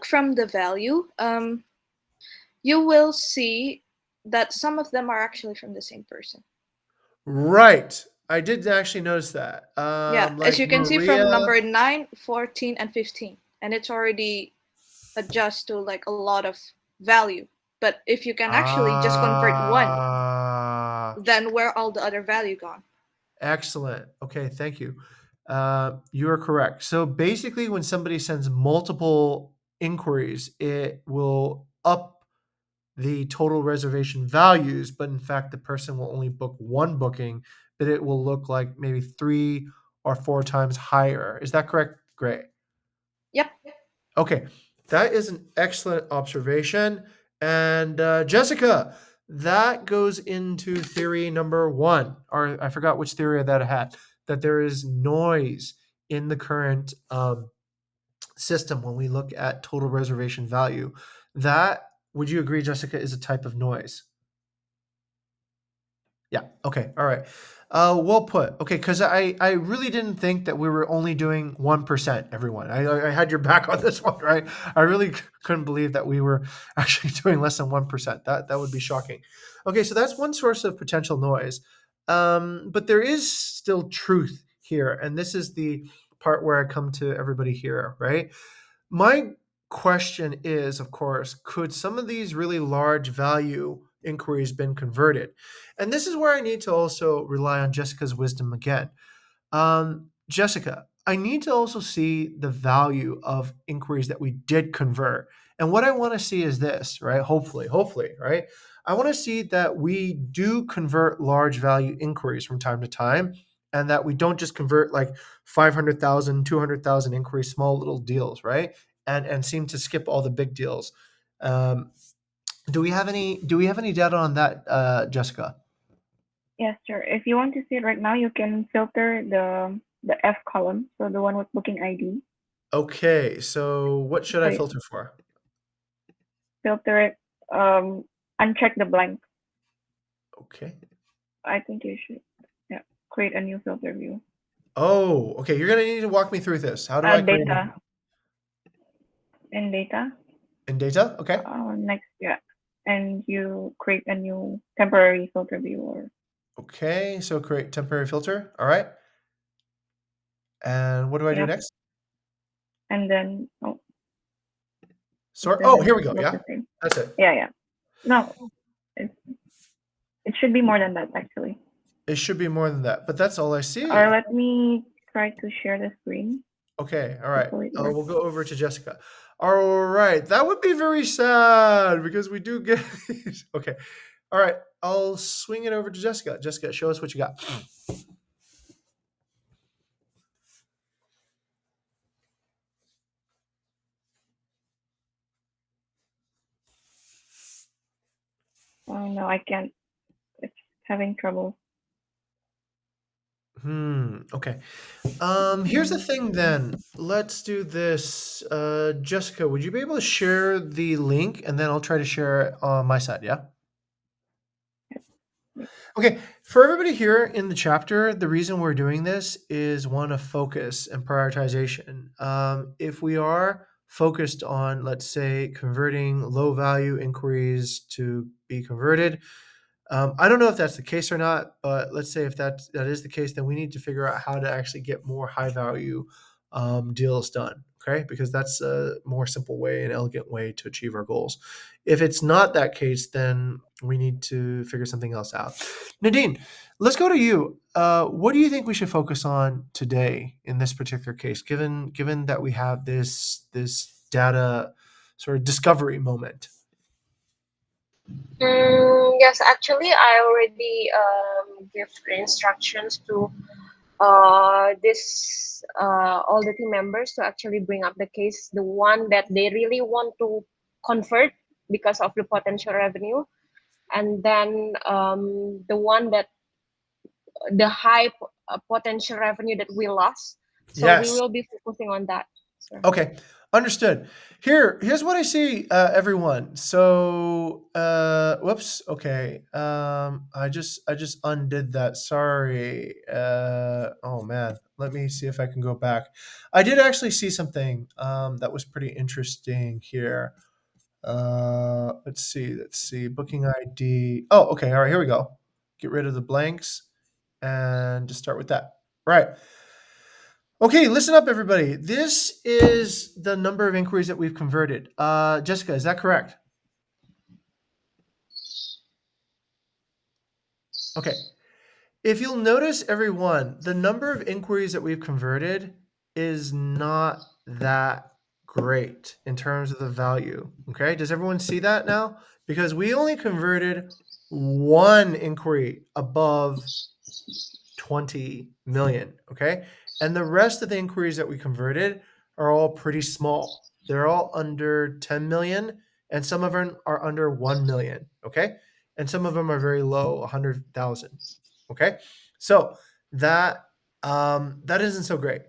from the value, you will see that some of them are actually from the same person. Right. I did actually notice that. Yeah, as Like you can see Maria. from number 9, 14, and 15. And it's already adjust to like a lot of value. But if you can actually just convert one, Ah, then where all the other value gone? excellent. Okay, thank you. You are correct. So basically, when somebody sends multiple inquiries, it will up the total reservation values, but in fact, the person will only book one booking, but it will look like maybe 3 or 4 times higher. Is that correct? Great. Yep. Okay, that is an excellent observation. And Jessica, that goes into theory number one, or I forgot which theory that I had, that there is noise in the current system when we look at total reservation value. That, would you agree, Jessica, is a type of noise? Yeah. Okay. All right. Well put. Okay, because I really didn't think that we were only doing 1%. Everyone, I had your back on this one, right? I really couldn't believe that we were actually doing less than 1%. That would be shocking. Okay, so that's one source of potential noise, but there is still truth here, and this is the part where I come to everybody here, right? My question is, of course, could some of these really large value inquiries been converted? And this is where I need to also rely on Jessica's wisdom again. Jessica, I need to also see the value of inquiries that we did convert. And what I want to see is this, right? Hopefully, right? I want to see that we do convert large value inquiries from time to time, and that we don't just convert like 500,000, 200,000 inquiries, small little deals, right? And seem to skip all the big deals. Um, do we have any data on that, Jessica? Yes, sure. If you want to see it right now, you can filter the F column, so the one with booking ID. Okay, so what should I So filter for? filter it, uncheck the blank. Okay. I think you should, yeah, create a new filter view. Oh, okay. You're gonna need to walk me through this. How do I create Data, in data, in data? Okay. next, yeah, and you create a new temporary filter view, or Okay. So create temporary filter. All right. And what do I do yep, next? and then it Sort. Oh, doesn't here we go. look Yeah. the same. That's it. Yeah. No, it it should be more than that actually. It should be more than that, but that's all I see. Or let me try to share the screen. Okay. All right. Hopefully it works. We'll go over to Jessica. All right. That would be very sad because we do get these. Okay. All right. I'll swing it over to Jessica. Jessica, show us what you got. Oh no, I can't. It's having trouble. Okay. Here's the thing then. Let's do this. Jessica, would you be able to share the link and then I'll try to share it on my side, yeah? Okay, for everybody here in the chapter, the reason we're doing this is one of focus and prioritization. If we are focused on, let's say, converting low value inquiries to be converted, I don't know if that's the case or not, but let's say if that is the case, then we need to figure out how to actually get more high value deals done. Okay, because that's a more simple way, an elegant way to achieve our goals. If it's not that case, then we need to figure something else out. Nadine, let's go to you. What do you think we should focus on today in this particular case, given that we have this data sort of discovery moment? Yes, actually, I already give the instructions to this all the team members to actually bring up the case, the one that they really want to convert because of the potential revenue, and then the one that the high potential revenue that we lost. So we Yes. will be focusing on that. Sir. Okay. Understood. Here's what I see, everyone. So, whoops. Okay. I just undid that. Sorry. Oh man. Let me see if I can go back. I did actually see something that was pretty interesting here. Let's see. Let's see. Booking ID. Oh, okay. All right. Here we go. Get rid of the blanks and just start with that. Right. Okay, listen up, everybody. This is the number of inquiries that we've converted. Jessica, is that correct? Okay. If you'll notice, everyone, the number of inquiries that we've converted is not that great in terms of the value. Okay, does everyone see that now? Because we only converted one inquiry above 20 million. Okay. And the rest of the inquiries that we converted are all pretty small. They're all under 10 million, and some of them are under 1 million. Okay. And some of them are very low, 100,000. Okay. So that isn't so great.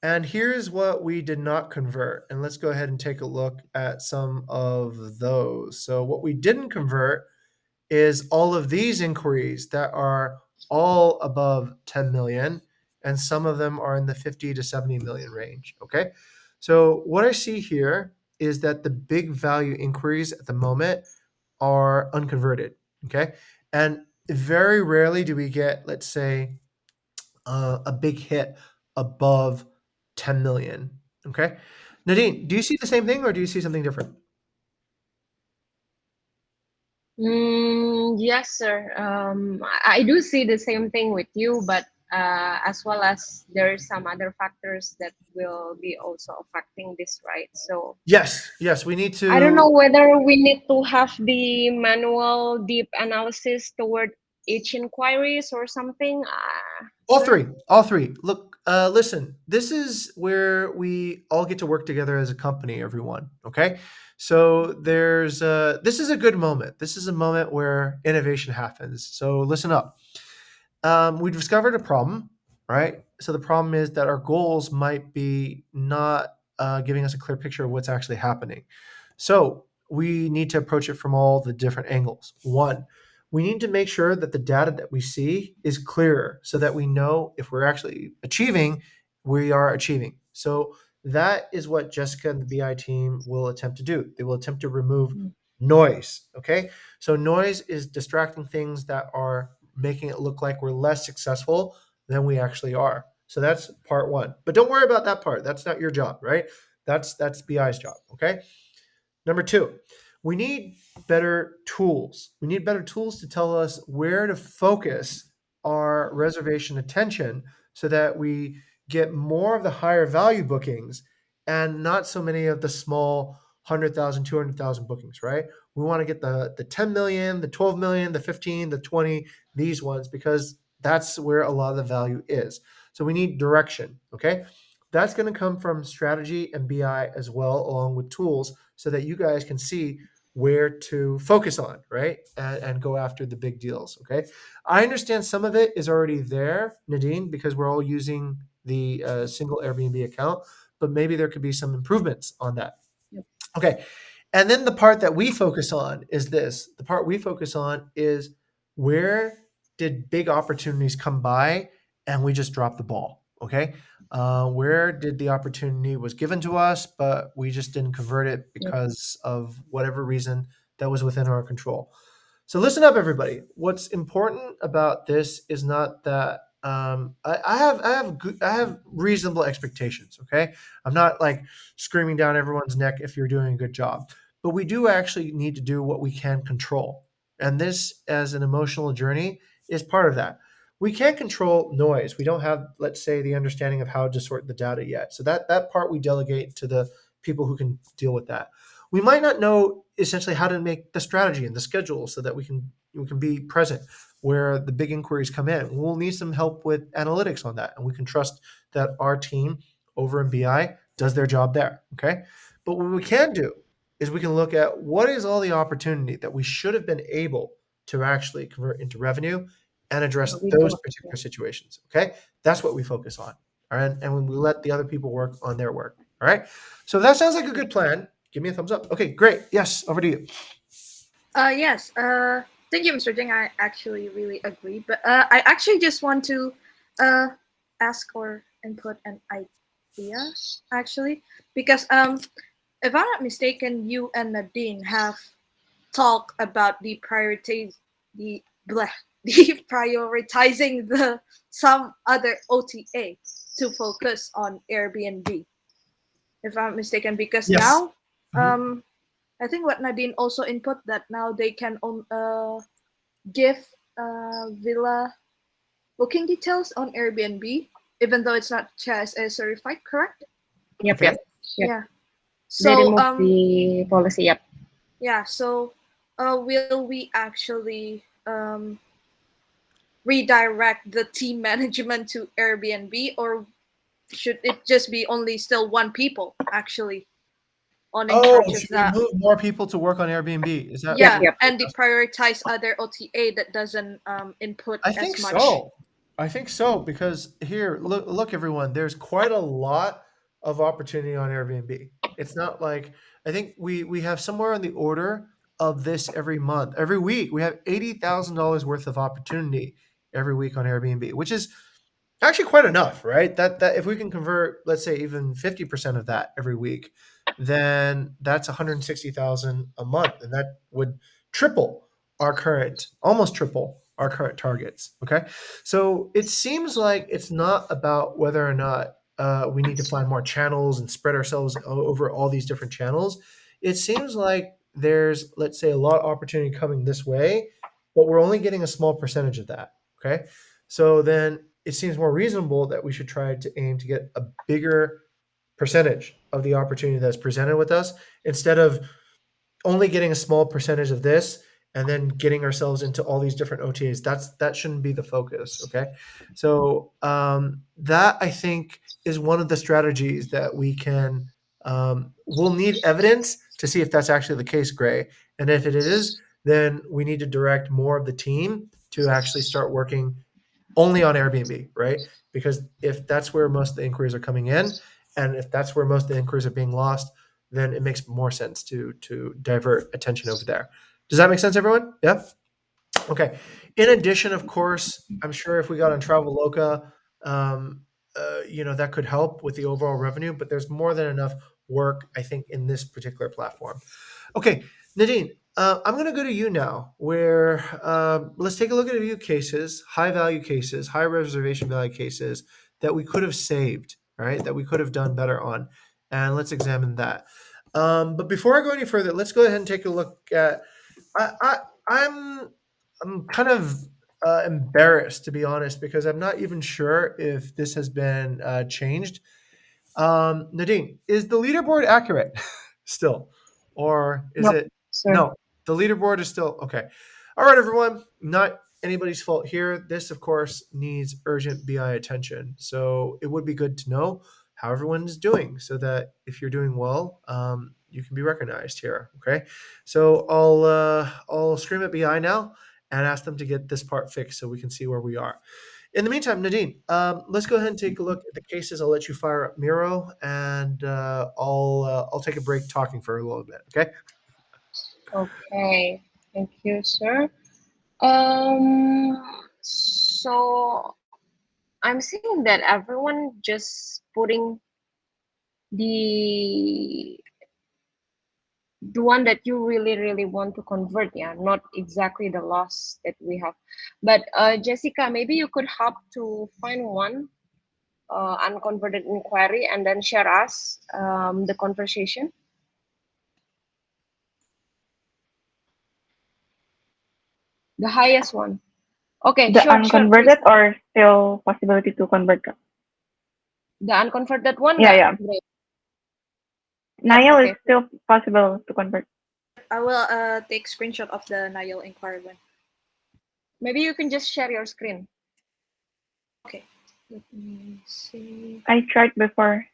And here's what we did not convert. And let's go ahead and take a look at some of those. So what we didn't convert is all of these inquiries that are all above 10 million, and some of them are in the 50 to 70 million range. Okay. So what I see here is that the big value inquiries at the moment are unconverted. Okay. And very rarely do we get, let's say, a big hit above 10 million. Okay. Nadine, do you see the same thing or do you see something different? Yes, sir. I do see the same thing with you, but as well as there are some other factors that will be also affecting this, right? So Yes. Yes. We need I don't to. know whether we need to have the manual deep analysis toward each inquiries or something, All sir. three, all three. Look, listen, this is where we all get to work together as a company, everyone. Okay. So this is a good moment. This is a moment where innovation happens. So listen up. We discovered a problem, right? So the problem is that our goals might be not giving us a clear picture of what's actually happening. So we need to approach it from all the different angles. One, we need to make sure that the data that we see is clearer so that we know if we're actually achieving, we are achieving. So that is what Jessica and the BI team will attempt to do. They will attempt to remove noise. Okay. So noise is distracting things that are making it look like we're less successful than we actually are. So that's part one. But don't worry about that part. That's not your job, right? That's BI's job. Okay. Number two, we need better tools. We need better tools to tell us where to focus our reservation attention so that we get more of the higher value bookings and not so many of the small 100,000, 200,000 bookings, right? We want to get the 10 million, the 12 million, the 15, the 20, these ones, because that's where a lot of the value is. So we need direction, okay? That's going to come from strategy and BI as well, along with tools, so that you guys can see where to focus on, right? And go after the big deals, okay? I understand some of it is already there, Nadine, because we're all using the single Airbnb account, but maybe there could be some improvements on that. Yep. Okay. And then the part that we focus on is this. The part we focus on is where did big opportunities come by and we just dropped the ball, okay? Where did the opportunity was given to us, but we just didn't convert it Yep. because of whatever reason that was within our control. So listen up, everybody. What's important about this is not that I have reasonable expectations. Okay, I'm not like screaming down everyone's neck if you're doing a good job, but we do actually need to do what we can control, and this, as an emotional journey, is part of that. We can't control noise. We don't have, let's say, the understanding of how to sort the data yet. So that part we delegate to the people who can deal with that. We might not know essentially how to make the strategy and the schedule so that we can be present where the big inquiries come in. We'll need some help with analytics on that, and we can trust that our team over in BI does their job there. Okay, but what we can do is we can look at what is all the opportunity that we should have been able to actually convert into revenue and address But we those don't. particular situations. Okay, that's what we focus on. All right, and when we let the other people work on their work. All right. So that sounds like a good plan. Give me a thumbs up. Okay, great. Yes, over to you. Yes. Thank you, Mr. Jing. I actually really agree. But I actually just want to ask or input an idea, actually, because if I'm not mistaken, you and Nadine have talked about the bleh, the prioritizing the some other OTA to focus on Airbnb, if I'm not mistaken, because Yes. now Mhm. I think what Nadine also input that now they can give villa booking details on Airbnb, even though it's not CSA certified, correct? Yep, Okay. yep, yep. Yeah. They So removed the policy. Yep. yeah. So will we actually redirect the team management to Airbnb, or should it just be only still one people actually on in Oh, charge of should we that? move more people to work on Airbnb? Is that Yep, Yeah, yep. and deprioritize other OTA that doesn't input I as think much. so. I think so because here, look, everyone. There's quite a lot of opportunity on Airbnb. It's not like I think we have somewhere on the order of this every month, every week. We have $80,000 worth of opportunity every week on Airbnb, which is actually quite enough, right? That if we can convert, let's say, even 50% of that every week, then that's 160,000 a month, and that would triple almost triple our current targets. Okay, so it seems like it's not about whether or not we need to find more channels and spread ourselves over all these different channels. It seems like there's, let's say, a lot of opportunity coming this way, but we're only getting a small percentage of that. Okay, so then it seems more reasonable that we should try to aim to get a bigger percentage of the opportunity that's presented with us instead of only getting a small percentage of this and then getting ourselves into all these different OTAs. That shouldn't be the focus. Okay, so that I think is one of the strategies that we can. We'll need evidence to see if that's actually the case, Gray, and if it is, then we need to direct more of the team to actually start working only on Airbnb, right? Because if that's where most of the inquiries are coming in, and if that's where most of the inquiries are being lost, then it makes more sense to divert attention over there. Does that make sense, everyone? Yeah. Okay. In addition, of course, I'm sure if we got on Traveloka, that could help with the overall revenue. But there's more than enough work, I think, in this particular platform. Okay, Nadine, I'm going to go to you now. Where let's take a look at a few cases, high value cases, high reservation value cases that we could have saved, right? That we could have done better on, and let's examine that. But before I go any further, let's go ahead and take a look at. I, I I'm kind of embarrassed, to be honest, because I'm not even sure if this has been changed. Nadine, is the leaderboard accurate still, or is Nope, it sir. no? The leaderboard is still okay. All right, everyone. Not anybody's fault here. This, of course, needs urgent BI attention. So it would be good to know how everyone is doing, so that if you're doing well, you can be recognized here. Okay. So I'll scream at BI now and ask them to get this part fixed so we can see where we are. In the meantime, Nadine, let's go ahead and take a look at the cases. I'll let you fire up Miro, and I'll take a break talking for a little bit. Okay. Okay. Thank you, sir. Um, so I'm seeing that everyone just putting the the one that you really really want to convert, yeah, not exactly the loss that we have. But Jessica, maybe you could help to find one unconverted inquiry and then share us the conversation, the highest one. Okay, The sure, please. unconverted or still possibility to convert? The unconverted one, Yeah, nggak? yeah. Great. Yep, Nile is okay. still possible to convert. I will take screenshot of the Nile inquiry one. Maybe you can just share your screen. Okay, let me see. I tried before.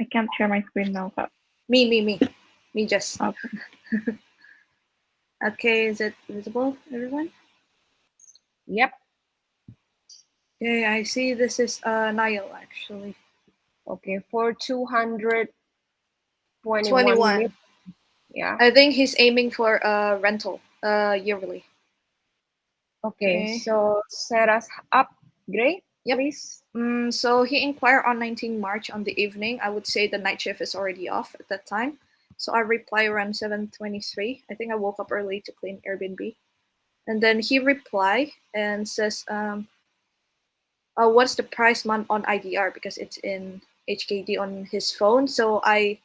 I can't share my screen now. So. Me just. Okay. Okay, is it visible, everyone? Yep. Okay, I see this is Nile actually. Okay, for 221 21. million. Yeah. I think he's aiming for a rental yearly. Okay, Okay. so set us up, Gray, Yep. please. So he inquired on 19 March on the evening. I would say the night shift is already off at that time. So I reply around 7:23. I think I woke up early to clean Airbnb. And then he reply and says, what's the price month on IDR? Because it's in HKD on his phone. So I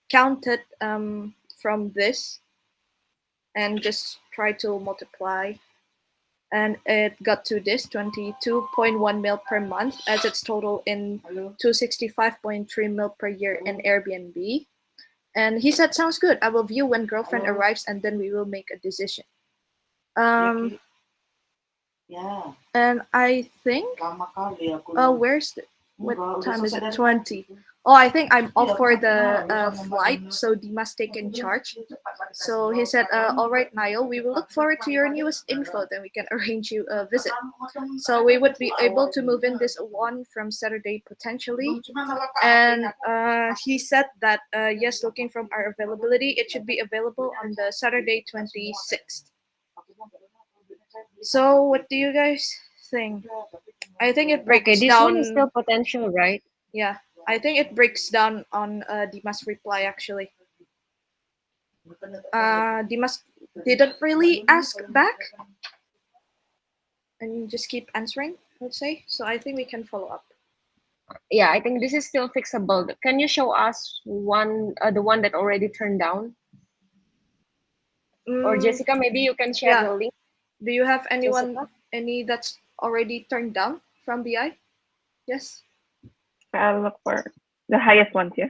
counted from this and just try to multiply, and it got to this 22.1 mil per month as its total in 265.3 mil per year in Airbnb. And he said, sounds good. I will view when girlfriend arrives and then we will make a decision. Yeah. And I think, where's the, what time is it? 20. Oh, I think I'm off for the flight, so Dimas taken charge. So he said, all right, Niall, we will look forward to your newest info, then we can arrange you a visit. So we would be able to move in this one from Saturday potentially. And he said that, yes, looking from our availability, it should be available on the Saturday 26th. So what do you guys think? I think it breaks Okay, this down. one is still potential, right? Yeah, I think it breaks down on Dimas' reply actually. Dimas didn't really ask back and just keep answering, let's say. So I think we can follow up. Yeah, I think this is still fixable. Can you show us the one that already turned down? Or Jessica, maybe you can share the link. Do you have anyone, Jessica? any that's already turned down from BI? Yes? I'll look for the highest ones, yeah.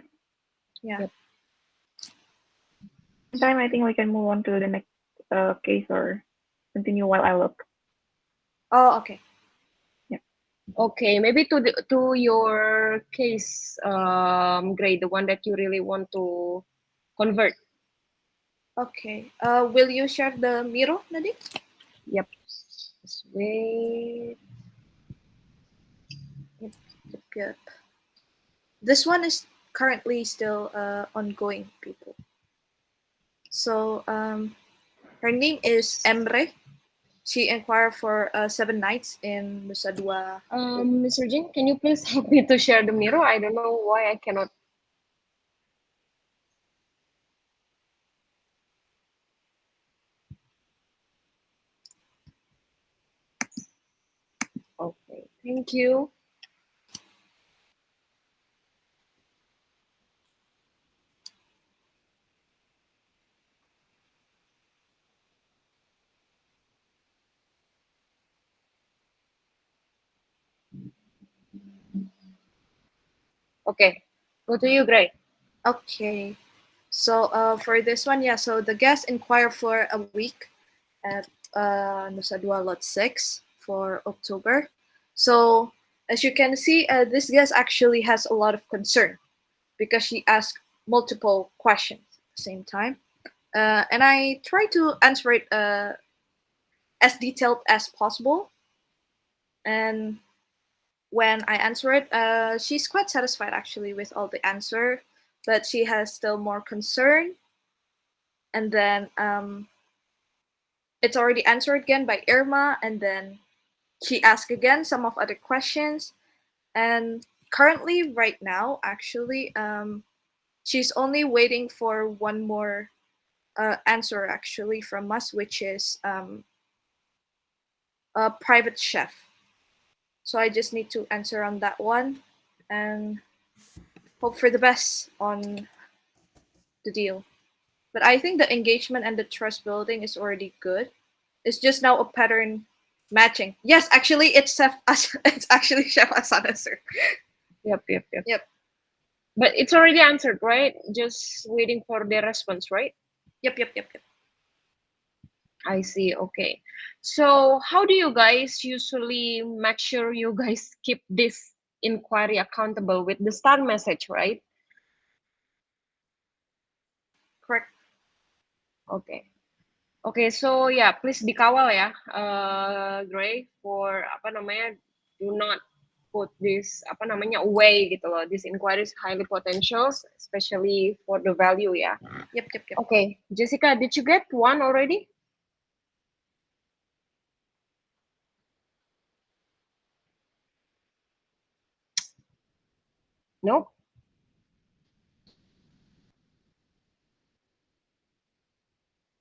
Yeah. Yep. Time I think we can move on to the next case or continue while I look. Oh, okay. Okay, maybe to your case, Gray, the one that you really want to convert. Okay. Will you share the Miro, Nadine? Yep. Just wait. Yep. This one is currently still ongoing, people. So her name is Emre. She inquired for 7 nights in Nusa Dua. Mr. Jin, can you please help me to share the mirror? I don't know why I cannot. Okay, thank you. Okay, go to you, Gray. Okay. So for this one, yeah, so the guest inquired for a week at Nusa Dua Lot 6 for October. So as you can see, this guest actually has a lot of concern because she asked multiple questions at the same time. And I try to answer it as detailed as possible. And when I answer it, she's quite satisfied actually with all the answer, but she has still more concern. And then it's already answered again by Irma, and then she asked again some of other questions. And currently, right now, actually, she's only waiting for one more answer actually from us, which is a private chef. So I just need to answer on that one and hope for the best on the deal. But I think the engagement and the trust building is already good. It's just now a pattern matching. Yes, actually, it's it's actually Chef Asana, sir. Yep. Yep. But it's already answered, right? Just waiting for the response, right? Yep. I see. Okay. So how do you guys usually make sure you guys keep this inquiry accountable with the start message, right? Correct. Okay. Okay, so yeah, please dikawal ya, Gray, for apa namanya, do not put this apa namanya away gitu loh. This inquiry is highly potential, especially for the value ya. Yep, yep, yep. Okay, Jessica, did you get one already? Nope.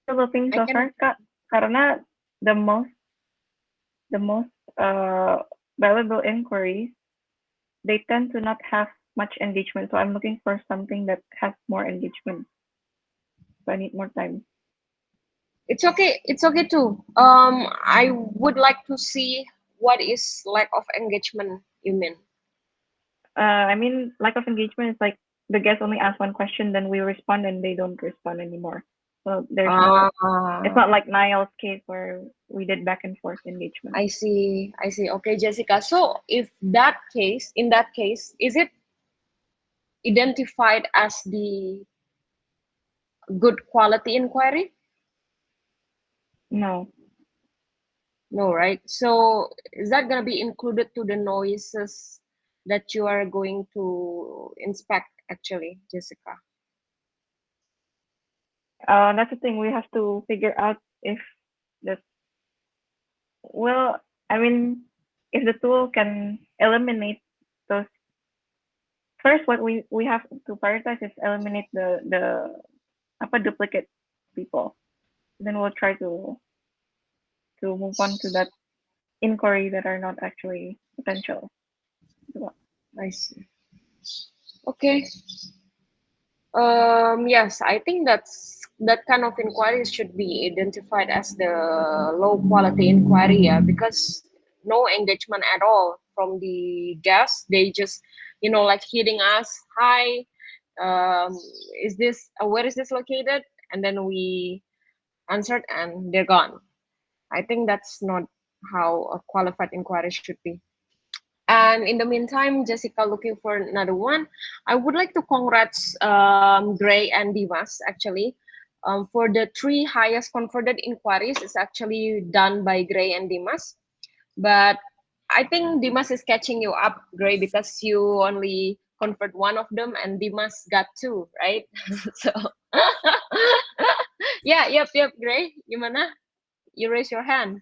Still looking I so can. far, Kak, karena the most valuable inquiries, they tend to not have much engagement. So I'm looking for something that has more engagement. So I need more time. It's okay. It's okay too. I would like to see what is lack of engagement. You mean? I mean, lack of engagement is like the guest only asks one question, then we respond, and they don't respond anymore. So there's no. It's not like Niall's case where we did back and forth engagement. I see. I see. Okay, Jessica. So if that case, in that case, is it identified as the good quality inquiry? No. No, right? So is that going to be included to the noises that you are going to inspect actually, Jessica? That's the thing. We have to figure out if the well, I mean, if the tool can eliminate those. First, what we have to prioritize is eliminate the apa duplicate people. Then we'll try to move on to that inquiry that are not actually potential. I see. Okay. Yes, I think that kind of inquiry should be identified as the low quality inquiry, yeah, because no engagement at all from the guests. They just, like hitting us, hi, um, where is this located? And then we answered and they're gone. I think that's not how a qualified inquiry should be. And in the meantime, Jessica looking for another one. I would like to congrats Gray and Dimas actually. For the three highest converted inquiries is actually done by Gray and Dimas. But I think Dimas is catching you up, Gray, because you only convert one of them and Dimas got two, right? So yeah, yep, Gray. Gimana? You raise your hand.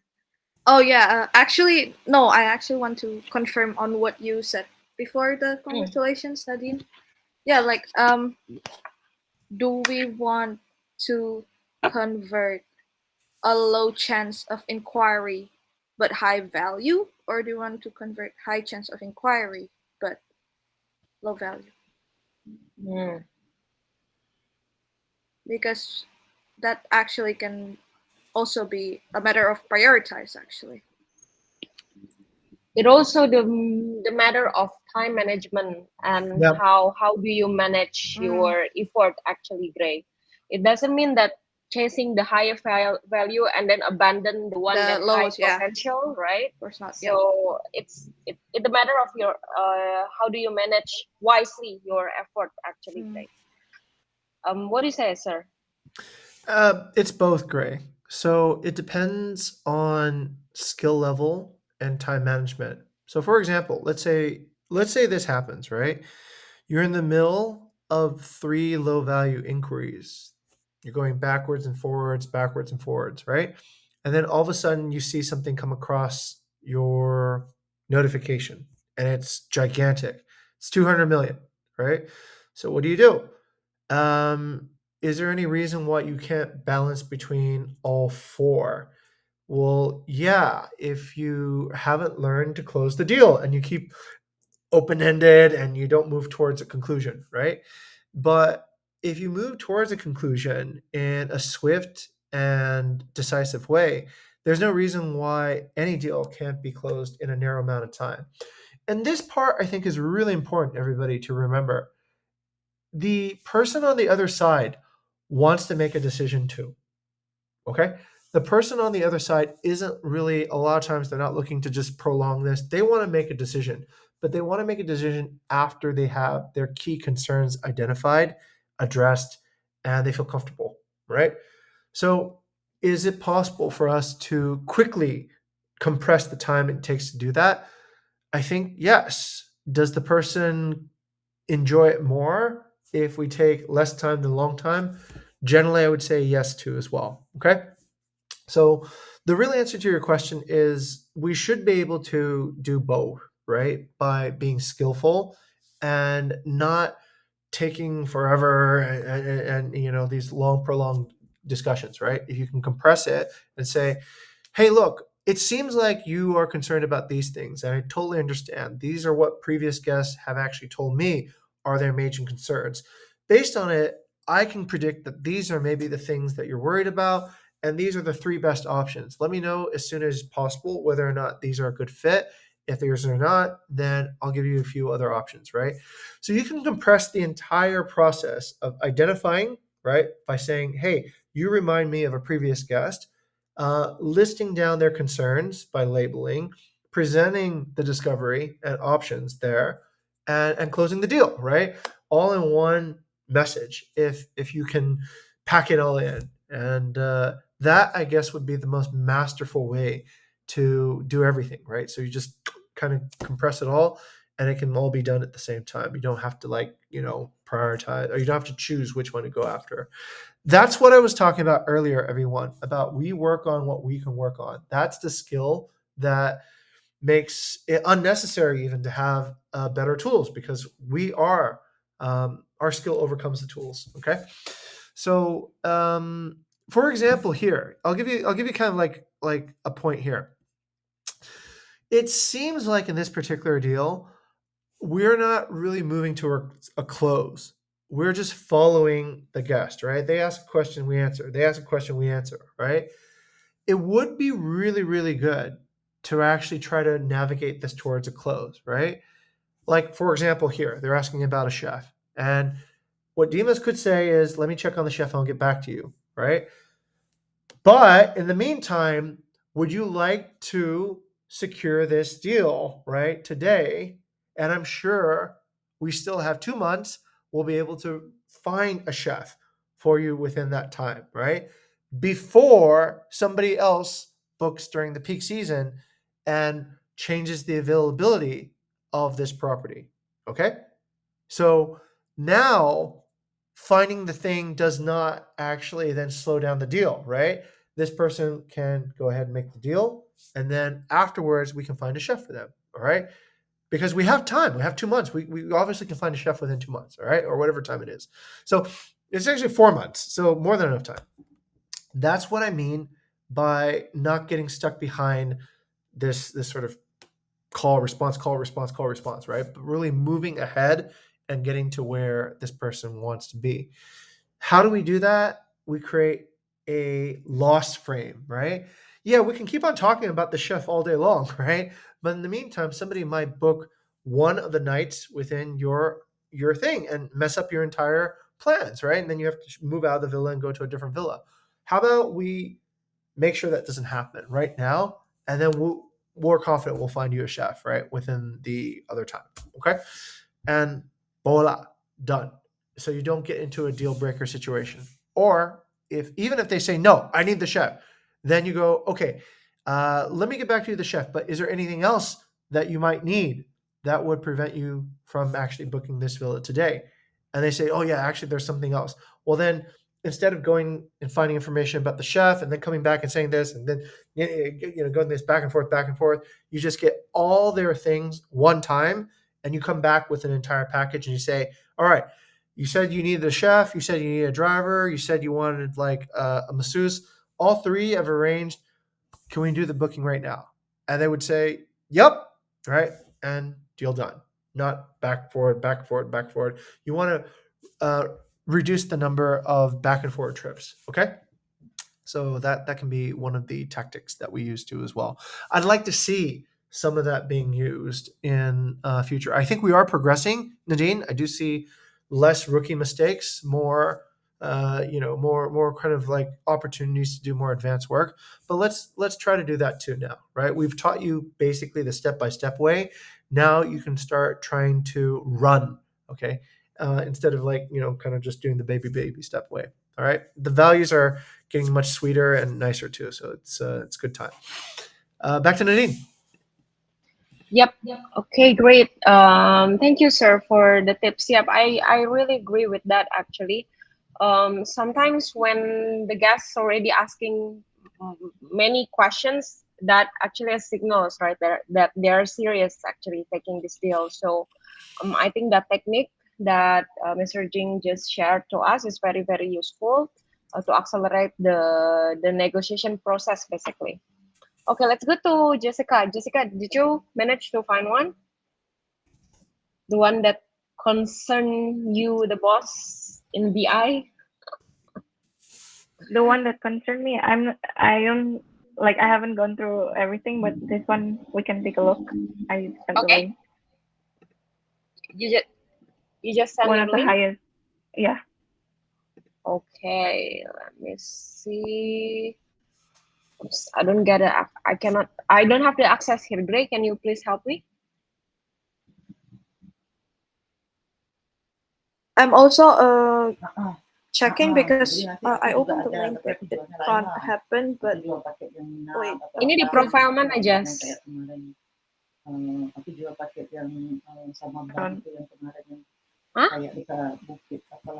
Oh yeah, actually, no. I actually want to confirm on what you said before the congratulations, Nadine. Yeah, like do we want to convert a low chance of inquiry but high value, or do you want to convert high chance of inquiry but low value? Hmm. Because that actually can also be a matter of prioritize actually. It also the matter of time management and Yep. how do you manage your effort actually, Gray. It doesn't mean that chasing the higher value and then abandon the one The that high lowest, yeah, potential, right? of course not. Yeah. So it's the matter of your how do you manage wisely your effort actually, Gray. What do you say, sir? It's both, Gray. So it depends on skill level and time management. So for example, let's say this happens, right? You're in the middle of three low value inquiries. You're going backwards and forwards, right? And then all of a sudden you see something come across your notification and it's gigantic. It's 200 million, right? So what do? Um, is there any reason why you can't balance between all four? Well, yeah, if you haven't learned to close the deal and you keep open ended and you don't move towards a conclusion, right? But if you move towards a conclusion in a swift and decisive way, there's no reason why any deal can't be closed in a narrow amount of time. And this part, I think, is really important, everybody, to remember. The person on the other side wants to make a decision too. Okay. The person on the other side isn't really, a lot of times, they're not looking to just prolong this. They want to make a decision, but they want to make a decision after they have their key concerns identified, addressed, and they feel comfortable, right? So, is it possible for us to quickly compress the time it takes to do that? I think yes. Does the person enjoy it more if we take less time than long time? Generally, I would say yes to as well. Okay. So the real answer to your question is we should be able to do both, right? By being skillful and not taking forever and these long prolonged discussions, right? If you can compress it and say, hey, look, it seems like you are concerned about these things, and I totally understand. These are what previous guests have actually told me are their major concerns. Based on it, I can predict that these are maybe the things that you're worried about, and these are the three best options. Let me know as soon as possible whether or not these are a good fit. If these are not, then I'll give you a few other options, right? So you can compress the entire process of identifying, right, by saying, hey, you remind me of a previous guest, listing down their concerns by labeling, presenting the discovery and options there, and closing the deal, right? All in one message. If you can pack it all in, and that I guess would be the most masterful way to do everything, right? So you just kind of compress it all, and it can all be done at the same time. You don't have to prioritize, or you don't have to choose which one to go after. That's what I was talking about earlier, everyone, about we work on what we can work on. That's the skill that makes it unnecessary even to have better tools, because our skill overcomes the tools. Okay. So for example, here, I'll give you kind of like a point here. It seems like in this particular deal, we're not really moving to a close. We're just following the guest, right? They ask a question, we answer. They ask a question, we answer, right? It would be really, really good to actually try to navigate this towards a close, right? Like, for example, here, they're asking about a chef. And what Dimas could say is, let me check on the chef and I'll get back to you, right? But in the meantime, would you like to secure this deal, right, today? And I'm sure we still have 2 months. We'll be able to find a chef for you within that time, right? Before somebody else books during the peak season and changes the availability of this property. Okay? So now finding the thing does not actually then slow down the deal, right? This person can go ahead and make the deal, and then afterwards we can find a chef for them, all right? Because we have time. We have 2 months. We obviously can find a chef within 2 months, all right? Or whatever time it is. So it's actually 4 months. So more than enough time. That's what I mean by not getting stuck behind this sort of call response, right? But really moving ahead and getting to where this person wants to be. How do we do that? We create a loss frame, right? Yeah, we can keep on talking about the chef all day long, right? But in the meantime, somebody might book one of the nights within your thing and mess up your entire plans, right? And then you have to move out of the villa and go to a different villa. How about we make sure that doesn't happen right now, and then we're confident we'll find you a chef, right, within the other time. Okay. And voila, done. So you don't get into a deal breaker situation. Or even if they say, no, I need the chef, then you go, okay, let me get back to you, the chef, but is there anything else that you might need that would prevent you from actually booking this villa today? And they say, oh yeah, actually there's something else. Well, then instead of going and finding information about the chef and then coming back and saying this and then going this back and forth, you just get all their things one time, and you come back with an entire package and you say, all right, you said you needed a chef, you said you needed a driver, you said you wanted like a masseuse. All three I've arranged. Can we do the booking right now? And they would say, yep, right, and deal done. Not back forward. You want to reduce the number of back and forward trips. Okay. So that can be one of the tactics that we use too as well. I'd like to see some of that being used in future. I think we are progressing, Nadine. I do see less rookie mistakes, more more kind of like opportunities to do more advanced work. But let's try to do that too now, right? We've taught you basically the step-by-step way. Now you can start trying to run, okay? Instead of kind of just doing the baby step way. All right. The values are getting much sweeter and nicer too, so it's good time. Back to Nadine. Yep. Okay, great. Thank you, sir, for the tips. Yep, I really agree with that actually. Sometimes when the guests already asking many questions, that actually signals, right, that they are serious actually taking this deal. So I think that technique that Mr. Jing just shared to us is very, very useful to accelerate the negotiation process basically. Okay, let's go to Jessica. Jessica, did you manage to find one? The one that concern you the boss in BI? The one that concerned me, I don't like I haven't gone through everything, but this one we can take a look. I sent the Okay, link. you just send One your of the link. highest. Yeah. Okay, let me see. Oops, I don't get it. I cannot. I don't have the access here. Gray, can you please help me? I'm also checking because I opened the link but it can't happen. But wait, Ini di can profile mana, Jas? On Hah?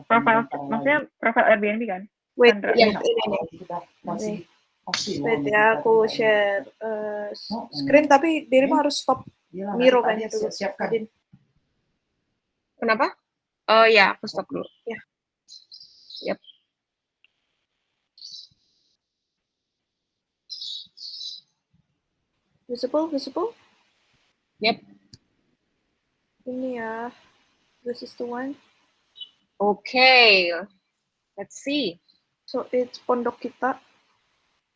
profile, maksudnya profile Airbnb kan? wait Sandra. Ya, ini. Wait ya, aku share screen tapi diri mah harus stop Miro kayaknya dulu. Adin. kenapa? Oh ya, aku stop dulu. Ya. Yep. Visible? Yep. Ini ya. This is the one. Okay. Let's see. So it's Pondok Kita,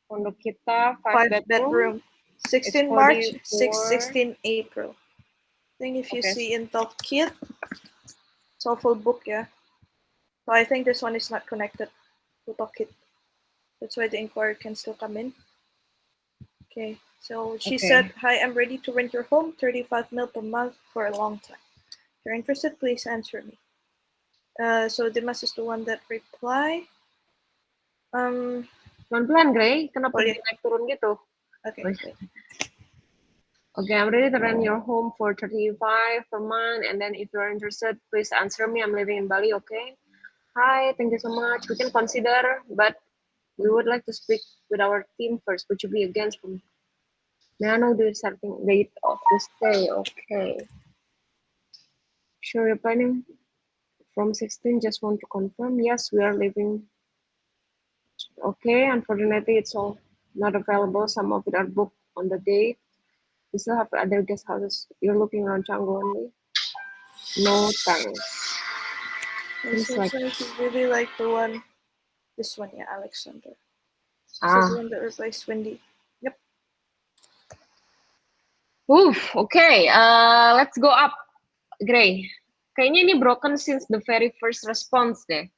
Pondok kita 5 5 bedroom. 16 It's March, 44. 16 April. I think if you Okay. see Intel Kit, it's all full book, yeah. So I think this one is not connected to Tokit. That's why the inquiry can still come in. Okay, so she Okay. said, "Hi, I'm ready to rent your home, 35 mil per month for a long time. If you're interested, please answer me." So Dimas is the one that reply. Pelan-pelan, Gray. Kenapa Oh yeah. dia naik turun gitu? Okay. Wait. Okay, I'm ready to rent your home for 35 per month. And then if you're interested, please answer me. I'm living in Bali, okay? Hi, thank you so much. We can consider, but we would like to speak with our team first. Would you be against from? May I know the starting date of the stay? Okay. Sure, you're planning from 16. Just want to confirm. Yes, we are living. Okay, unfortunately, it's all not available. Some of it are booked on the date. We still have other guest houses. You're looking around Canggu only? No thanks. Seems like She really like the one, this one, yeah, Alexander. So the one that replaced Wendy. Yep. Okay. Let's go up, Gray. Kayaknya ini broken since the very first response deh.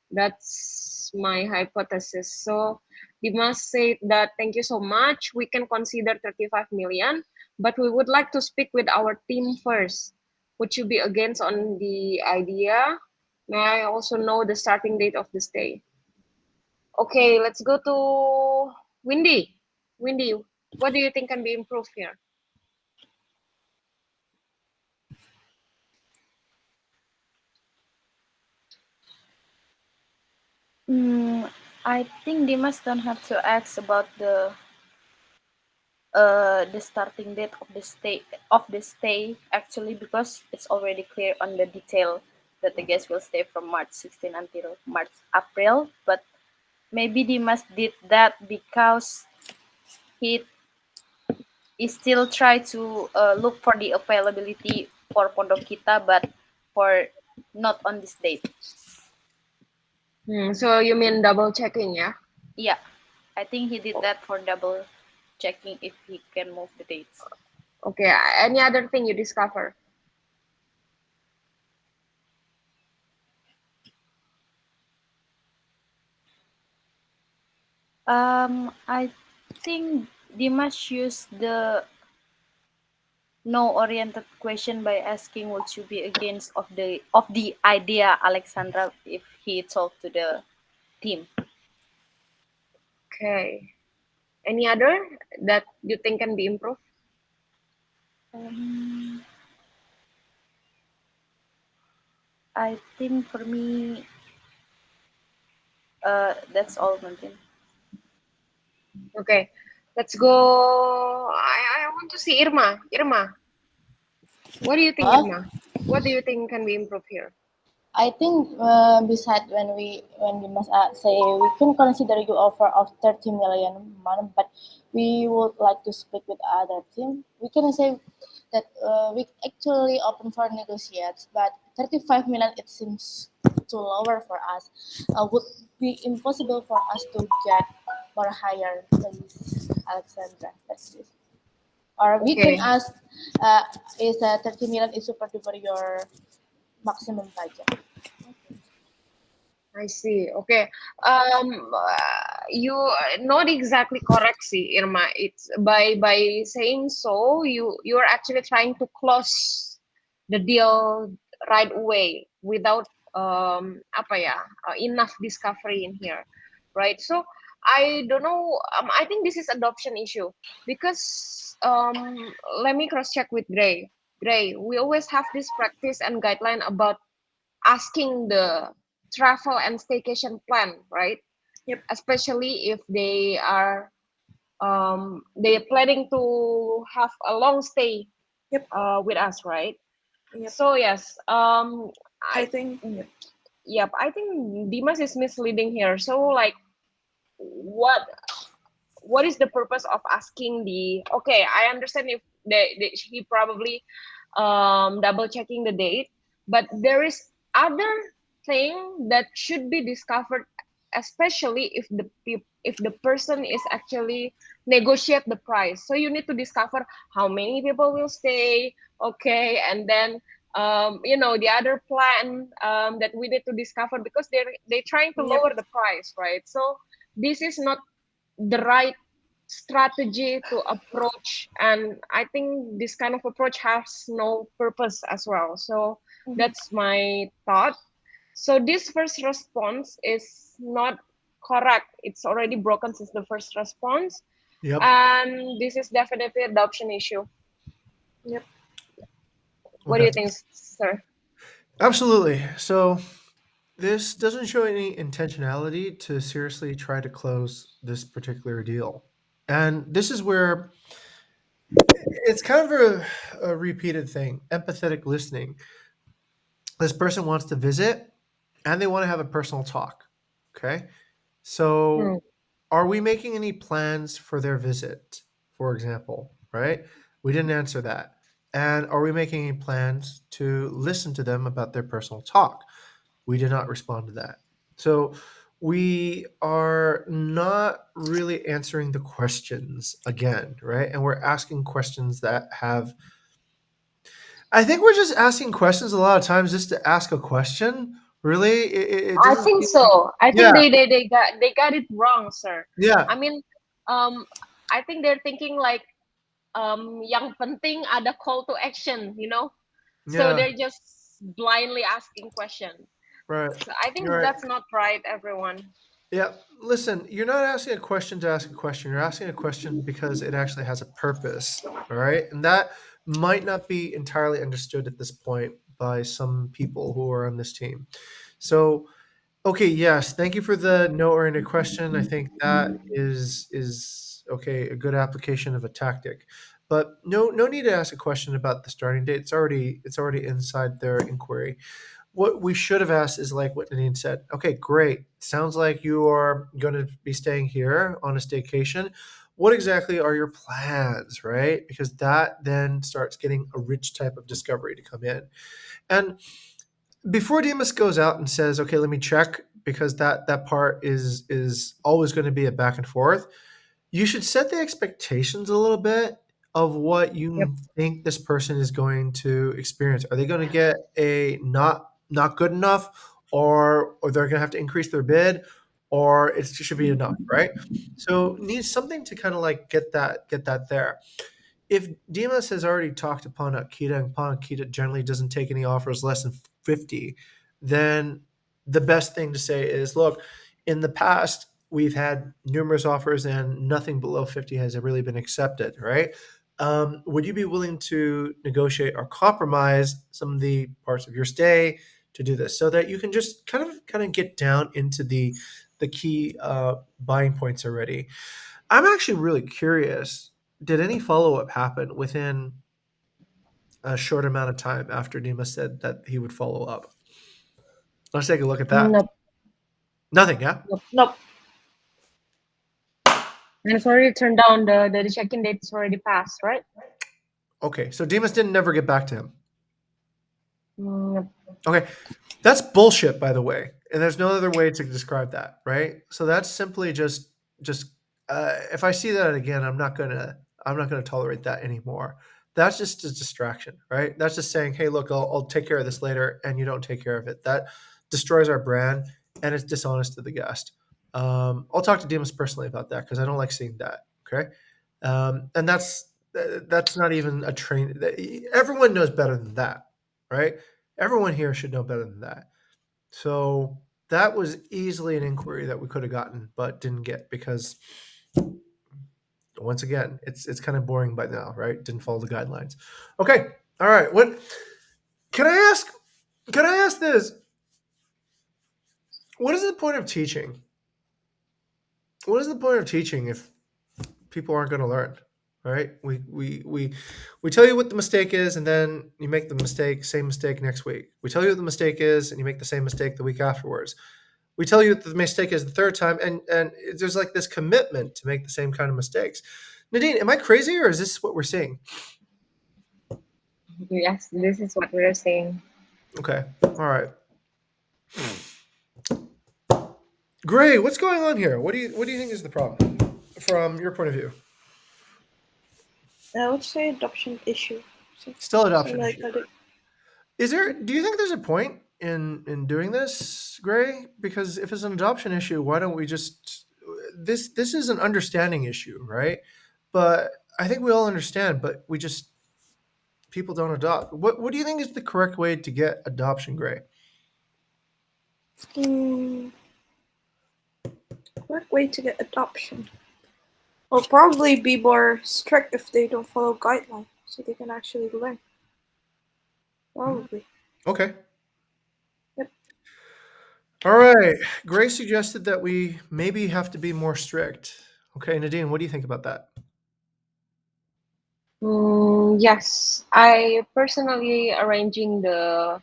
That's my hypothesis. So Dimas said that thank you so much. We can consider 35 million, but we would like to speak with our team first. Would you be against on the idea? May I also know the starting date of the stay? Okay, let's go to Windy. Windy, what do you think can be improved here? I think Dimas don't have to ask about the starting date of the stay actually, because it's already clear on the detail that the guest will stay from March 16 until March April. But maybe Dimas did that because he is still try to look for the availability for Pondok Kita, but for not on this date. So you mean double checking, yeah? Yeah, I think he did that for double checking if he can move the dates. Okay, any other thing you discover? I think Dimas used the no-oriented question by asking would you be against of the idea, Alexandra, if he talked to the team. Okay. Any other that you think can be improved? Um, I think for me, that's all, Martin. Okay, let's go. I want to see Irma. Irma, what do you think, Huh? Irma? What do you think can be improved here? I think beside when we must say we can consider you offer of 30 million money, but we would like to speak with other team. We can say that we actually open for negotiates, but 35 million it seems too lower for us. Would be impossible for us to get for higher, please, Alexandra. That's this. Or we can Okay, ask, is 30 million is super duper your maximum budget? I see. Okay. You are not exactly correct, see, Irma. It's by saying so, you are actually trying to close the deal right away without apa ya enough discovery in here, right? So I don't know. I think this is adoption issue because let me cross check with Gray. Gray, we always have this practice and guideline about asking the travel and staycation plan, right? Yep. Especially if they're planning to have a long stay Yep. with us, right? Yep. So yes, I I think. Yep. yep, I think Dimas is misleading here. So like, what what is the purpose of asking the? Okay, I understand if he probably double checking the date, but there is other thing that should be discovered, especially if if the person is actually negotiate the price. So you need to discover how many people will stay, okay, and then the other plan that we need to discover because they're trying to Yep. lower the price, right? So this is not the right strategy to approach, and I think this kind of approach has no purpose as well. So Mhm. that's my thought. So this first response is not correct. It's already broken since the first response, Yep. and this is definitely adoption issue. Yep. What do Okay. you think, sir? Absolutely. So this doesn't show any intentionality to seriously try to close this particular deal. And this is where it's kind of a repeated thing, empathetic listening. This person wants to visit and they want to have a personal talk. Okay. Hmm. So are we making any plans for their visit, for example? Right? We didn't answer that. And are we making any plans to listen to them about their personal talk? We did not respond to that. So we are not really answering the questions again, right? And we're asking questions that have, I think we're just asking questions a lot of times just to ask a question. Really, it I doesn't think seem like, so. I think yeah, they got it wrong, sir. yeah, I mean, um, I think they're thinking like yang penting ada call to action, so yeah, they're just blindly asking questions. right. So I You're think right. that's not right, everyone. Yeah, listen, you're not asking a question to ask a question. You're asking a question because it actually has a purpose. All right. And that might not be entirely understood at this point by some people who are on this team. So, okay, yes, thank you for the no-oriented question. I think that is okay, a good application of a tactic. But no need to ask a question about the starting date. It's already inside their inquiry. What we should have asked is like what Nadine said. Okay, great. Sounds like you are going to be staying here on a staycation. What exactly are your plans, right? Because that then starts getting a rich type of discovery to come in. And before Demas goes out and says, "Okay, let me check," because that part is always going to be a back and forth. You should set the expectations a little bit of what Yep. you think this person is going to experience. Are they going to get a not good enough, or they're going to have to increase their bid, or it should be enough, right? So needs something to kind of like get that there. If Dimas has already talked upon Akita and upon Akita generally doesn't take any offers less than 50, then the best thing to say is, look, in the past, we've had numerous offers and nothing below 50 has really been accepted, right? would you be willing to negotiate or compromise some of the parts of your stay to do this, so that you can just kind of get down into the key buying points already? I'm actually really curious. Did any follow up happen within a short amount of time after Nima said that he would follow up? Let's take a look at that. Nope. Nothing, yeah? Nope. And it's already turned down. The check-in date is already passed, right? Okay, so Demas didn't never get back to him. Nope. Okay, that's bullshit, by the way, and there's no other way to describe that, right? So that's simply just if I see that again, I'm not gonna tolerate that anymore. That's just a distraction, right? That's just saying, hey, look, I'll take care of this later, and you don't take care of it. That destroys our brand, and it's dishonest to the guest. I'll talk to Demas personally about that because I don't like seeing that. Okay, and that's not even a train. Everyone knows better than that, right? Everyone here should know better than that. So that was easily an inquiry that we could have gotten, but didn't get because once again, it's kind of boring by now, right? Didn't follow the guidelines. Okay, all right. What can I ask? Can I ask this? What is the point of teaching? What is the point of teaching if people aren't going to learn? Right? We tell you what the mistake is, and then you make the same mistake next week. We tell you what the mistake is, and you make the same mistake the week afterwards. We tell you what the mistake is the third time, and there's like this commitment to make the same kind of mistakes. Nadine, am I crazy, or is this what we're seeing? Yes, this is what we're saying. Okay, all right. Gray, what's going on here? What do you think is the problem from your point of view? I would say adoption issue. Still adoption Something like issue. that. Is there? Do you think there's a point in doing this, Gray? Because if it's an adoption issue, why don't we just this is an understanding issue, right? But I think we all understand, but we just people don't adopt. What do you think is the correct way to get adoption, Gray? Correct way to get adoption. Will probably be more strict if they don't follow guidelines, so they can actually learn. Probably. Okay. Yep. All right. Gray suggested that we maybe have to be more strict. Okay, Nadine, what do you think about that? Yes, I personally arranging the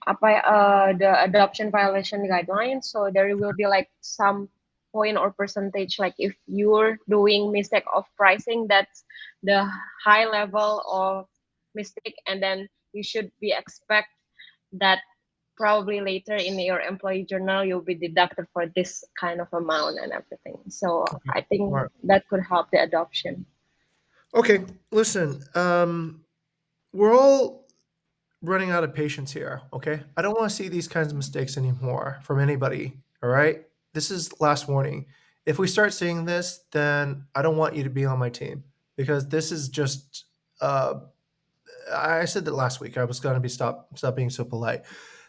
adoption violation guidelines. So there will be like some point or percentage, like if you're doing mistake of pricing, that's the high level of mistake, and then you should be expect that probably later in your employee journal you'll be deducted for this kind of amount and everything. So I think All right. that could help the adoption. Okay, listen. We're all running out of patience here. Okay, I don't want to see these kinds of mistakes anymore from anybody. All right, this is last warning. If we start seeing this, then I don't want you to be on my team because this is just. I said that last week. I was going to be stop being so polite.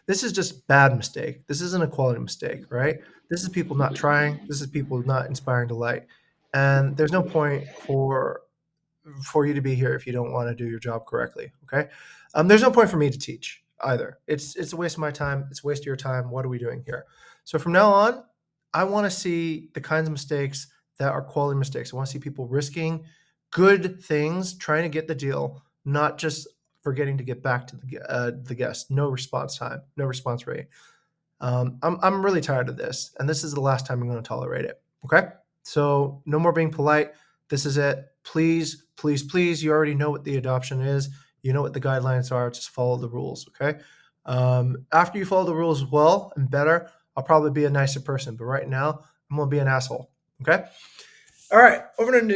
This is just bad mistake. This isn't a quality mistake, right? This is people not trying. This is people not inspiring delight, and there's no point for you to be here if you don't want to do your job correctly. Okay. There's no point for me to teach either. It's a waste of my time. It's a waste of your time. What are we doing here? So from now on, I want to see the kinds of mistakes that are quality mistakes. I want to see people risking good things, trying to get the deal, not just forgetting to get back to the guest. No response time, no response rate. I'm really tired of this, and this is the last time I'm going to tolerate it. Okay, so no more being polite. This is it. Please, please, please. You already know what the adoption is. You know what the guidelines are. Just follow the rules. Okay. After you follow the rules well and better, I'll probably be a nicer person. But right now, I'm gonna be an asshole. Okay. All right. Over to Nadine.